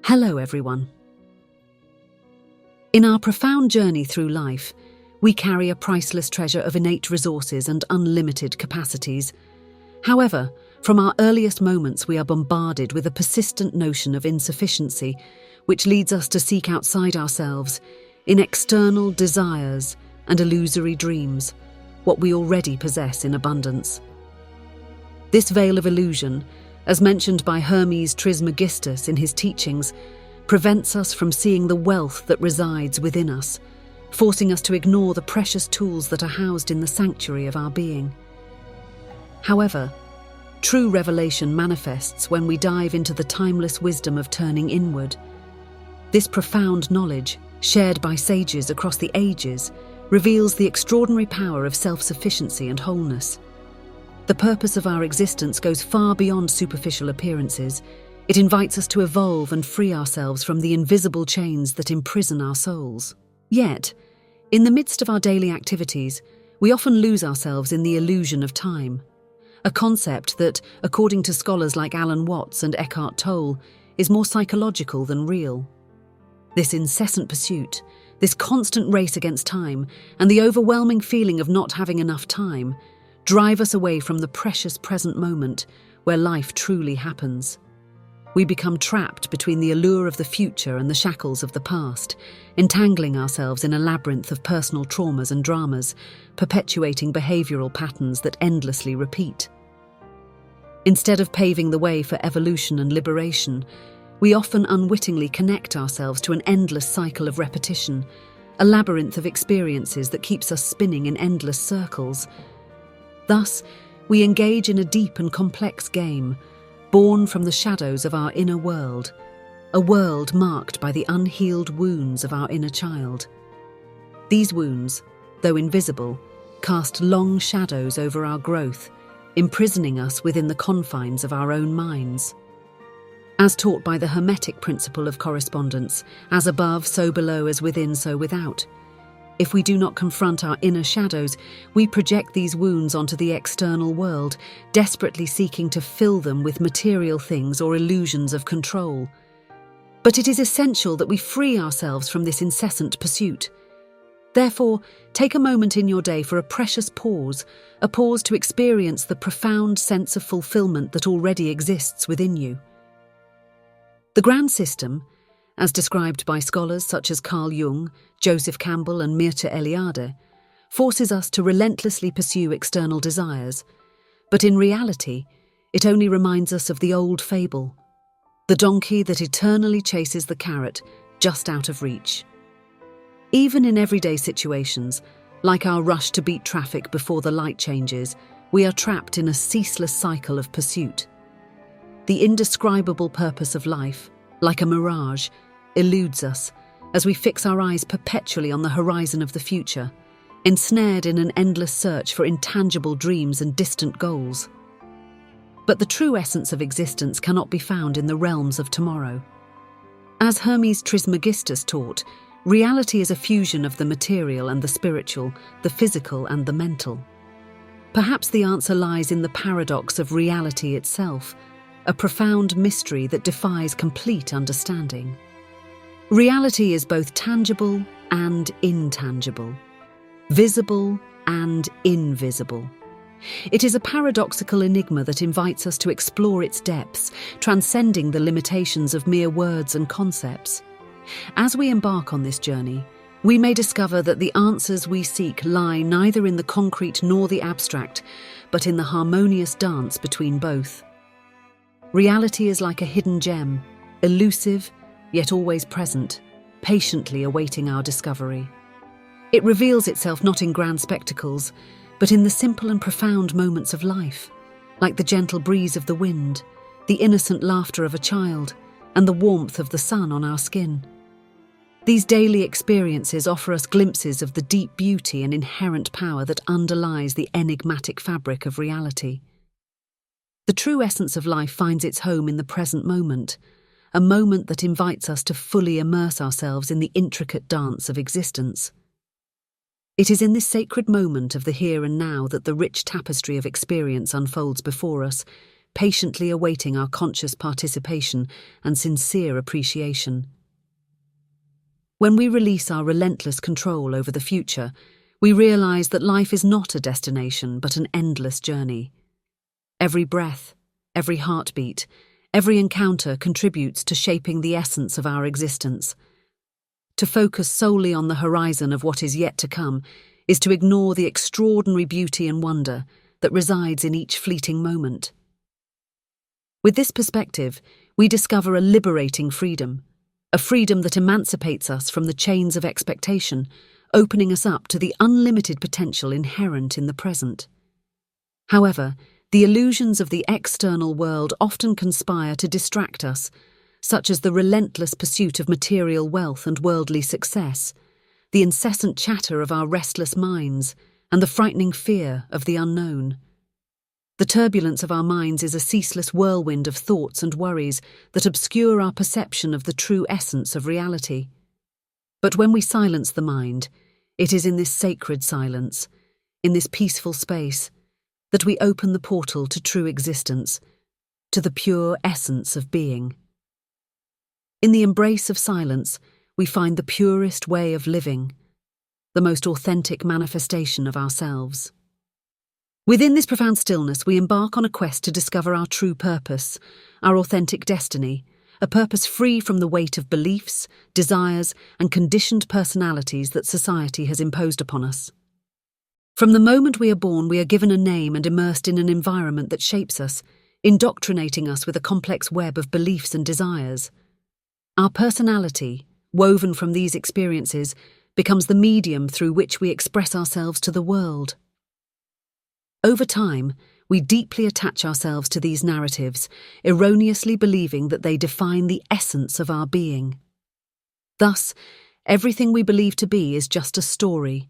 Hello, everyone. In our profound journey through life, we carry a priceless treasure of innate resources and unlimited capacities. However, from our earliest moments, we are bombarded with a persistent notion of insufficiency, which leads us to seek outside ourselves, in external desires and illusory dreams, what we already possess in abundance. This veil of illusion, as mentioned by Hermes Trismegistus in his teachings, prevents us from seeing the wealth that resides within us, forcing us to ignore the precious tools that are housed in the sanctuary of our being. However, true revelation manifests when we dive into the timeless wisdom of turning inward. This profound knowledge, shared by sages across the ages, reveals the extraordinary power of self-sufficiency and wholeness. The purpose of our existence goes far beyond superficial appearances. It invites us to evolve and free ourselves from the invisible chains that imprison our souls. Yet, in the midst of our daily activities, we often lose ourselves in the illusion of time, a concept that, according to scholars like Alan Watts and Eckhart Tolle, is more psychological than real. This incessant pursuit, this constant race against time, and the overwhelming feeling of not having enough time drive us away from the precious present moment where life truly happens. We become trapped between the allure of the future and the shackles of the past, entangling ourselves in a labyrinth of personal traumas and dramas, perpetuating behavioral patterns that endlessly repeat. Instead of paving the way for evolution and liberation, we often unwittingly connect ourselves to an endless cycle of repetition, a labyrinth of experiences that keeps us spinning in endless circles. Thus, we engage in a deep and complex game, born from the shadows of our inner world, a world marked by the unhealed wounds of our inner child. These wounds, though invisible, cast long shadows over our growth, imprisoning us within the confines of our own minds. As taught by the Hermetic principle of correspondence, as above, so below, as within, so without, if we do not confront our inner shadows, we project these wounds onto the external world, desperately seeking to fill them with material things or illusions of control. But it is essential that we free ourselves from this incessant pursuit. Therefore, take a moment in your day for a precious pause, a pause to experience the profound sense of fulfillment that already exists within you. The grand system, as described by scholars such as Carl Jung, Joseph Campbell and Mircea Eliade, forces us to relentlessly pursue external desires, but in reality, it only reminds us of the old fable, the donkey that eternally chases the carrot just out of reach. Even in everyday situations, like our rush to beat traffic before the light changes, we are trapped in a ceaseless cycle of pursuit. The indescribable purpose of life, like a mirage, eludes us as we fix our eyes perpetually on the horizon of the future, ensnared in an endless search for intangible dreams and distant goals. But the true essence of existence cannot be found in the realms of tomorrow. As Hermes Trismegistus taught, reality is a fusion of the material and the spiritual, the physical and the mental. Perhaps the answer lies in the paradox of reality itself, a profound mystery that defies complete understanding. Reality is both tangible and intangible, visible and invisible. It is a paradoxical enigma that invites us to explore its depths, transcending the limitations of mere words and concepts. As we embark on this journey, we may discover that the answers we seek lie neither in the concrete nor the abstract, but in the harmonious dance between both. Reality is like a hidden gem, elusive, yet always present, patiently awaiting our discovery. It reveals itself not in grand spectacles, but in the simple and profound moments of life, like the gentle breeze of the wind, the innocent laughter of a child, and the warmth of the sun on our skin. These daily experiences offer us glimpses of the deep beauty and inherent power that underlies the enigmatic fabric of reality. The true essence of life finds its home in the present moment, a moment that invites us to fully immerse ourselves in the intricate dance of existence. It is in this sacred moment of the here and now that the rich tapestry of experience unfolds before us, patiently awaiting our conscious participation and sincere appreciation. When we release our relentless control over the future, we realize that life is not a destination but an endless journey. Every breath, every heartbeat, every encounter contributes to shaping the essence of our existence. To focus solely on the horizon of what is yet to come is to ignore the extraordinary beauty and wonder that resides in each fleeting moment. With this perspective, we discover a liberating freedom, a freedom that emancipates us from the chains of expectation, opening us up to the unlimited potential inherent in the present. However, the illusions of the external world often conspire to distract us, such as the relentless pursuit of material wealth and worldly success, the incessant chatter of our restless minds, and the frightening fear of the unknown. The turbulence of our minds is a ceaseless whirlwind of thoughts and worries that obscure our perception of the true essence of reality. But when we silence the mind, it is in this sacred silence, in this peaceful space, that we open the portal to true existence, to the pure essence of being. In the embrace of silence, we find the purest way of living, the most authentic manifestation of ourselves. Within this profound stillness, we embark on a quest to discover our true purpose, our authentic destiny, a purpose free from the weight of beliefs, desires, and conditioned personalities that society has imposed upon us. From the moment we are born, we are given a name and immersed in an environment that shapes us, indoctrinating us with a complex web of beliefs and desires. Our personality, woven from these experiences, becomes the medium through which we express ourselves to the world. Over time, we deeply attach ourselves to these narratives, erroneously believing that they define the essence of our being. Thus, everything we believe to be is just a story,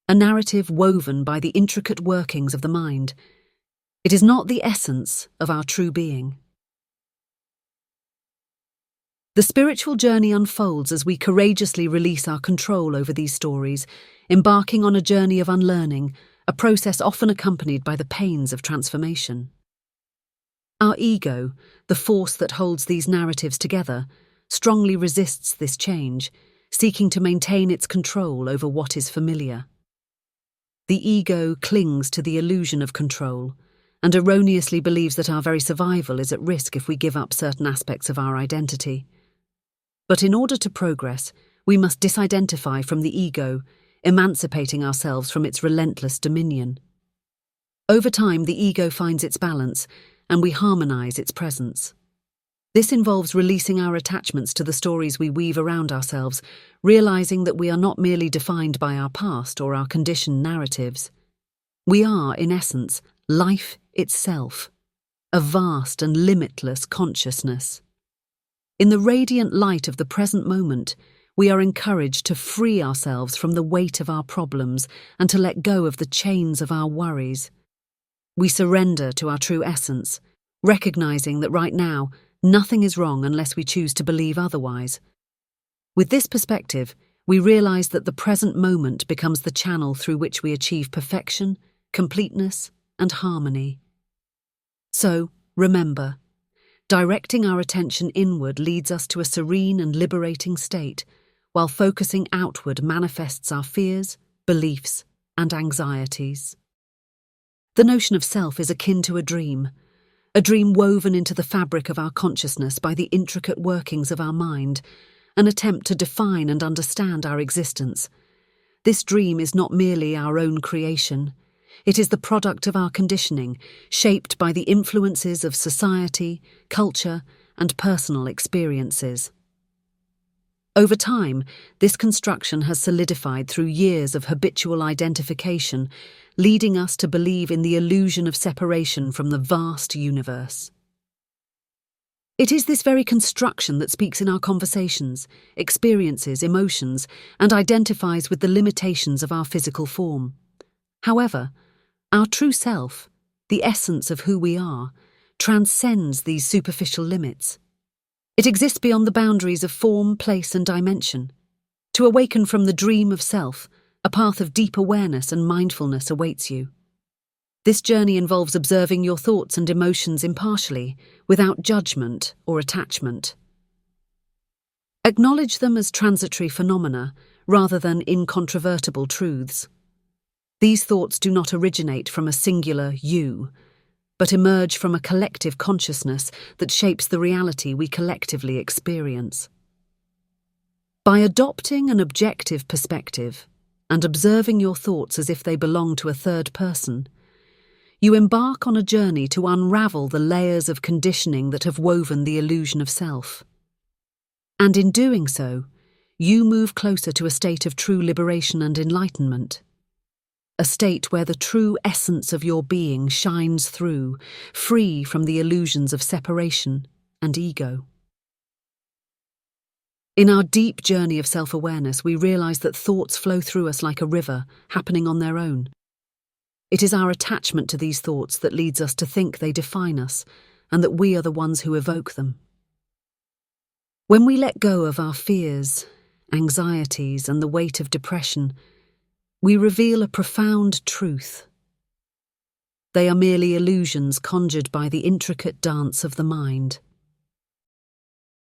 a narrative woven by the intricate workings of the mind. It is not the essence of our true being. The spiritual journey unfolds as we courageously release our control over these stories, embarking on a journey of unlearning, a process often accompanied by the pains of transformation. Our ego, the force that holds these narratives together, strongly resists this change, seeking to maintain its control over what is familiar. The ego clings to the illusion of control and erroneously believes that our very survival is at risk if we give up certain aspects of our identity. But in order to progress, we must disidentify from the ego, emancipating ourselves from its relentless dominion. Over time, the ego finds its balance, and we harmonize its presence. This involves releasing our attachments to the stories we weave around ourselves, realizing that we are not merely defined by our past or our conditioned narratives. We are, in essence, life itself, a vast and limitless consciousness. In the radiant light of the present moment, we are encouraged to free ourselves from the weight of our problems and to let go of the chains of our worries. We surrender to our true essence, recognizing that right now, nothing is wrong unless we choose to believe otherwise. With this perspective, we realize that the present moment becomes the channel through which we achieve perfection, completeness, and harmony. So, remember, directing our attention inward leads us to a serene and liberating state, while focusing outward manifests our fears, beliefs, and anxieties. The notion of self is akin to a dream woven into the fabric of our consciousness by the intricate workings of our mind, an attempt to define and understand our existence. This dream is not merely our own creation. It is the product of our conditioning, shaped by the influences of society, culture, and personal experiences. Over time, this construction has solidified through years of habitual identification, leading us to believe in the illusion of separation from the vast universe. It is this very construction that speaks in our conversations, experiences, emotions, and identifies with the limitations of our physical form. However, our true self, the essence of who we are, transcends these superficial limits. It exists beyond the boundaries of form, place, and dimension. To awaken from the dream of self, a path of deep awareness and mindfulness awaits you. This journey involves observing your thoughts and emotions impartially, without judgment or attachment. Acknowledge them as transitory phenomena rather than incontrovertible truths. These thoughts do not originate from a singular you, but emerge from a collective consciousness that shapes the reality we collectively experience. By adopting an objective perspective and observing your thoughts as if they belong to a third person, you embark on a journey to unravel the layers of conditioning that have woven the illusion of self. And in doing so, you move closer to a state of true liberation and enlightenment. A state where the true essence of your being shines through, free from the illusions of separation and ego. In our deep journey of self-awareness, we realize that thoughts flow through us like a river, happening on their own. It is our attachment to these thoughts that leads us to think they define us, and that we are the ones who evoke them. When we let go of our fears, anxieties, and the weight of depression, we reveal a profound truth. They are merely illusions conjured by the intricate dance of the mind.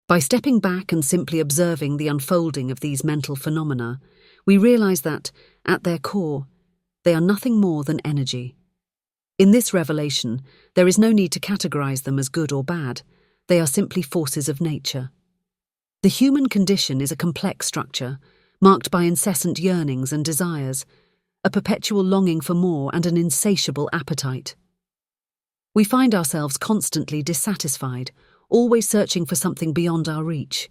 By stepping back and simply observing the unfolding of these mental phenomena, we realize that, at their core, they are nothing more than energy. In this revelation, there is no need to categorize them as good or bad. They are simply forces of nature. The human condition is a complex structure, marked by incessant yearnings and desires, a perpetual longing for more and an insatiable appetite. We find ourselves constantly dissatisfied, always searching for something beyond our reach.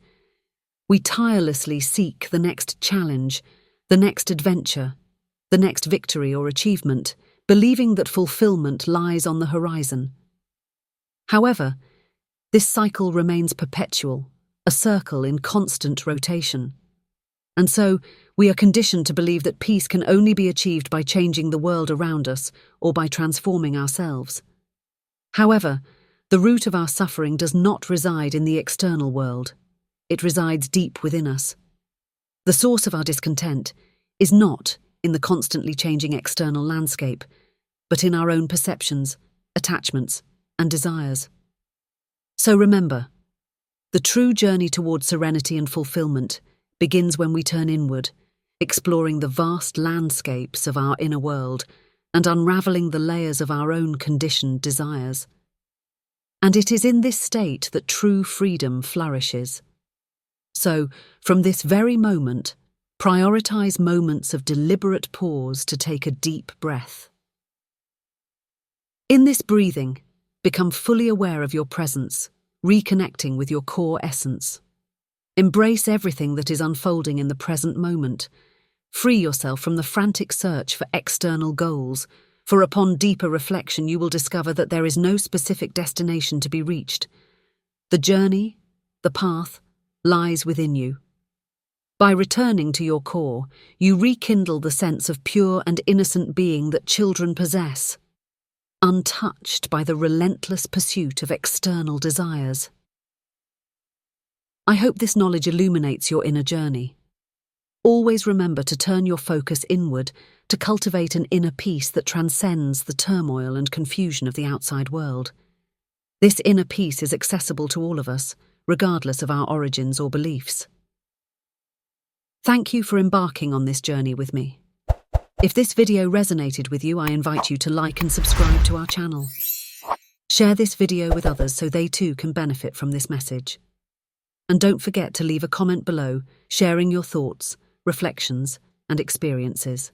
We tirelessly seek the next challenge, the next adventure, the next victory or achievement, believing that fulfillment lies on the horizon. However, this cycle remains perpetual, a circle in constant rotation. And so, we are conditioned to believe that peace can only be achieved by changing the world around us or by transforming ourselves. However, the root of our suffering does not reside in the external world. It resides deep within us. The source of our discontent is not in the constantly changing external landscape, but in our own perceptions, attachments, and desires. So remember, the true journey towards serenity and fulfillment begins when we turn inward, exploring the vast landscapes of our inner world and unraveling the layers of our own conditioned desires. And it is in this state that true freedom flourishes. So, from this very moment, prioritize moments of deliberate pause to take a deep breath. In this breathing, become fully aware of your presence, reconnecting with your core essence. Embrace everything that is unfolding in the present moment. Free yourself from the frantic search for external goals, for upon deeper reflection you will discover that there is no specific destination to be reached. The journey, the path, lies within you. By returning to your core, you rekindle the sense of pure and innocent being that children possess, untouched by the relentless pursuit of external desires. I hope this knowledge illuminates your inner journey. Always remember to turn your focus inward to cultivate an inner peace that transcends the turmoil and confusion of the outside world. This inner peace is accessible to all of us, regardless of our origins or beliefs. Thank you for embarking on this journey with me. If this video resonated with you, I invite you to like and subscribe to our channel. Share this video with others so they too can benefit from this message. And don't forget to leave a comment below, sharing your thoughts, reflections, and experiences.